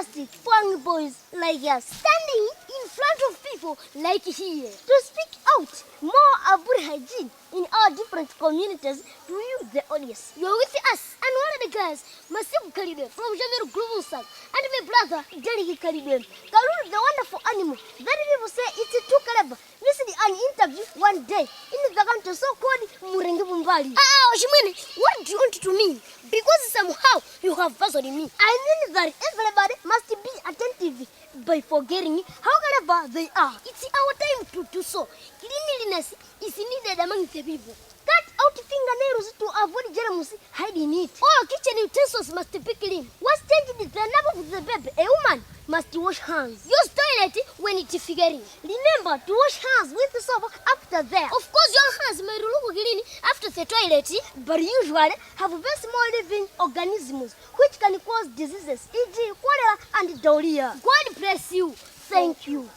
enthusiastic young boys like us standing in front of people like here to speak out more about hygiene in our different communities to you, the audience. You're with us, and one of the guys, Masib Karibe from Jamaica Global South, and my brother, Jelly Karibe. Karun, the wonderful animal. Many people say it's too clever. Listen to an interview one day in the country so called Murengi Bumbali. Oshimene, what do you want to mean? Because somehow you have puzzled me. I mean that everybody must be attentive by forgetting how clever they are. It's our time to do so. Cleanliness is needed among the people. Cut out fingernails to avoid germs hiding it. All kitchen utensils must be clean. What's changing is the number of the baby. A woman must wash hands. Use toilet when it's figuring. Remember to wash hands with soap after that. Of course, your hands may look clean after the toilet, but usually have very small living organisms which can cause diseases, e.g. cholera and diarrhea. God bless you. Thank you.